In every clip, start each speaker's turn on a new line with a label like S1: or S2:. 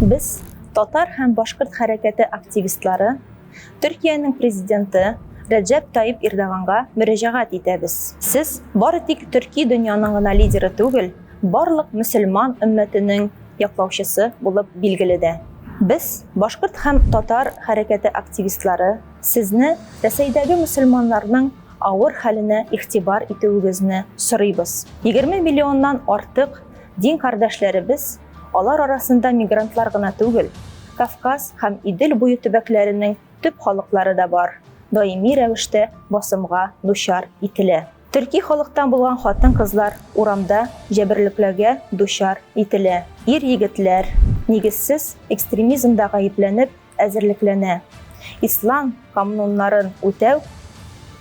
S1: Biz Татар һәм Башкорт хәрәкәте активистлары Төркиянең президенты Рәҗәп Тайип Эрдоганга мөрәҗәгать итәбез. Сез бары тик Төрки дөньяның гына лидеры түгел, барлык мөселман өммәтенең яклаучысы булып билгеле дә. Без, Башкорт һәм Татар хәрәкәте активистлары, сезне Рәсәйдәге мөселманнарның авыр хәленә игътибар итүегезне сорыйбыз. 20 миллионнан артык дин кардәшләребез, алар арасында мигрантлар гына түгел, Кавказ һәм Идел буе төбәкләренең төп халыклары да бар. Даими рәвештә басымга дучар ителә. Төрки халыктан булган хатын-кызлар урамда җәберлекләргә дучар ителә. Ир-егетләр нигезсез экстремизмда гаепләнеп әзерлекләнә. Ислам кануннарын үтәү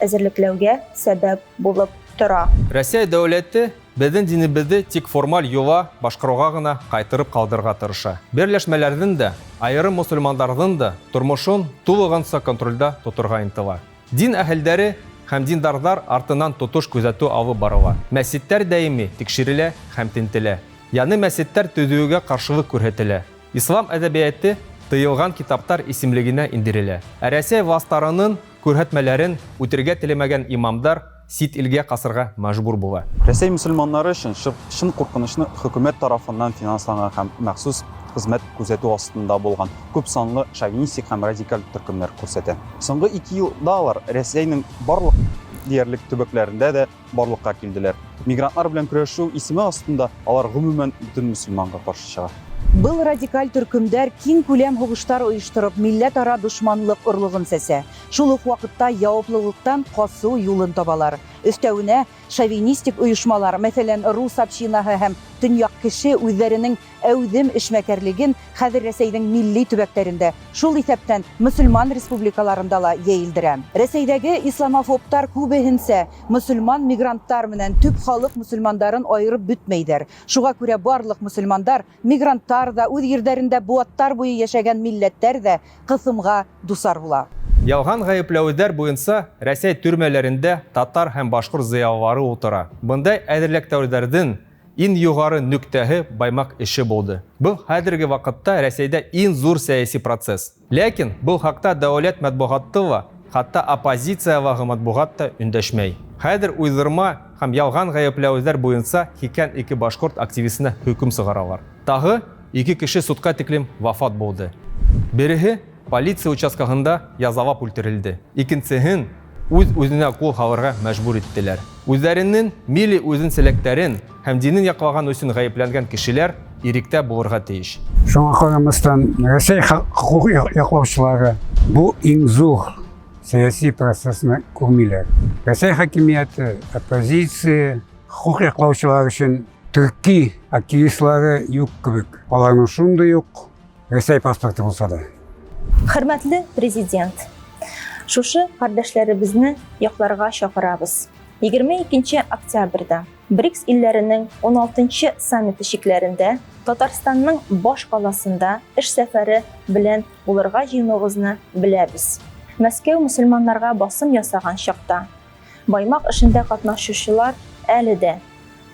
S1: әзерлекләүгә сәбәп булып тора.
S2: Россия дәүләте безнең динебезне тик формаль юла башкаруга гына кайтырып калдырырга тырыша. Берләшмәләрдән дә, айрым мөселманнарның да тормышын тулыгынча контрольдә тотырга интела. Дин әһелләре һәм диндардар артыннан тотыш күзәтү алып барыла. Мәсҗидләр даими тикшерелә һәм тентелә. Яны мәсҗидләр төзүгә каршылык күрһәтелә. Ислам әдәбияты тыелган китаптар исемлегенә индерелә. Рәсәй властьларының күрһәтмәләрен үтәргә теләмәгән имамдар сит илгә касырга мәҗбүр була.
S3: Рәсәй мөселманнары өчен шын куркынычны хөкүмәт тарафыннан финансланган һәм махсус хезмәт күзәтү астында булган күп санлы шовинистик һәм радикаль төркемнәр күрсәтә. Соңгы 2 елда алар Рәсәйнең барлык диярлек төбәкләрендә дә барлыкка килделәр. Мигрантлар белән көрәшү исеме астында алар гомумән бөтен мөселманга каршы чыга.
S4: Был радикаль төркемдәр киң күләм хугыштар оештырып, милләт-ара дошманлык орлыгын сәсә. Шул ук вакытта яуаплылыктан касу юлын табалар. Өстәвенә шовинистик оешмалар, мәсәлән, рус общинаһы һәм төньяк кеше үзләренең әүдем эшмәкәрлеген хәзер Рәсәйнең милли төбәкләрендә, шул исәптән мөселман республикаларында ла яелдыра. Рәсәйдәге исламофобтар күбеһенсә мөселман мигранттар менән төп халык мөселмандарын айырып бетмәйдер. Шуңа күрә барлык мөселмандар, мигранттар да, үз йөрдәрендә буаттар буе яшәгән милләттәр дә кысымга дусар була.
S2: Ялган гаепләүләр буенча Рәсәй төрмәләрендә татар һәм башкорт зыялылары утыра. Бындай әзерлектәүләрдән иң югары нөктәһе баймак эше булды. Бу хәзерге вакытта Рәсәйдә иң зур сәяси процесс. Ләкин бу хакта дәүләт матбугаты ва хатта оппозициявагы матбугат та өндәшмәй. Хәзер уйдырма һәм ялган гаепләүләр буенча 2 башкорт активистына хөкем сыгаралар. Тагы 2 кеше судка тиклем вафат булды. Береһе полиция участкасында язалап үлтерелде. Икенчеһен үз-үзенә кул халырга мәҗбүр иттеләр. Үзләренең милли үзенчәлекләрен һәм динен яклаган өчен гаепләнгән кешеләр иректә булырга тиеш.
S5: Шуңа карамастан Рәсәй хукук яклаучылары бу иң зур сәяси процессны күрмиләр. Рәсәй хакимияте, оппозиция, хукук яклаучылар өчен төрки активистлары юк кебек. Аларның шундый юк Рәсәй паспорты булса да.
S1: Хөрмәтле президент, шушы кардәшләребезне якларга чакырабыз. 22 октябрьдә БРИКС илләренең 16-нчы саммиты шикләрендә Татарстанның баш каласында эш сәфәре белән булырга җыенуыгызны беләбез. Мәскәү мөселманнарга басым ясаган чакта баймак эшендә катнашучылар әле дә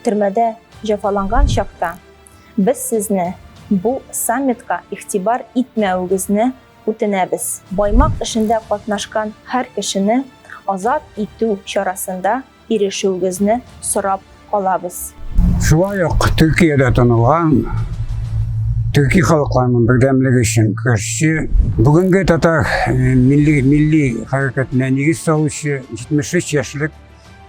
S1: төрмәдә җәфаланган чакта без сезне бу саммитка игътибар итмәүегезне үтенәбез. Баймак эшендә катнашкан һәр кешене азат итү чарасында ирешүегезне сорап калабыз.
S5: Шулай ук Төркиядә танылган төрки халыкларының бердәмлеге өчен көрәшче, бүгенге татар милли хәрәкәтенә нигез салучы 73 яшьлек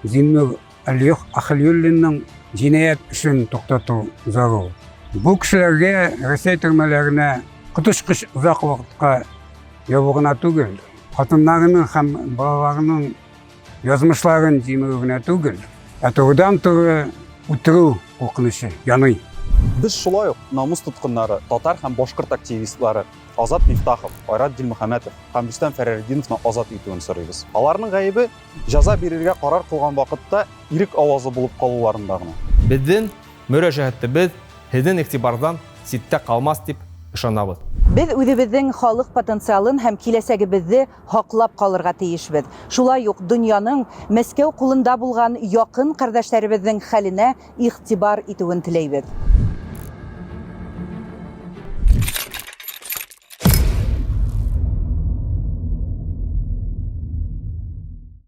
S5: Зиннур Алиев Ахлиуллинның җинаять эшен туктату зарур. Бу кешеләргә Рәсәй төрмәләренә коточкыч узак вакытка ябугына түгел, хатыннарының һәм балаларының язмышларын җимерүгенә түгел, турыдан-туры үтерү куркынычы яный.
S3: Без шулай ук намус тоткыннары, татар һәм башкорт активистлары Азат Мифтахов, Айрат Дилмөхәмәтов һәм Рөстәм Фәрәрдиновны азат итүен сорыйбыз. Аларның гаебе җәза бирергә карар кылган вакытта ирек авазы булып калуларында гына.
S2: Безнең мөрәҗәгатебез һезнең игътибардан ситтә калмас дип ышанабыз.
S4: Без үзебезнең халык потенциалын һәм киләчәгебезне хаклап калырга тиешбез. Шулай ук дөньяның Мәскәү кулында булган якын кардәшләребезнең хәленә игътибар итүен теләйбез.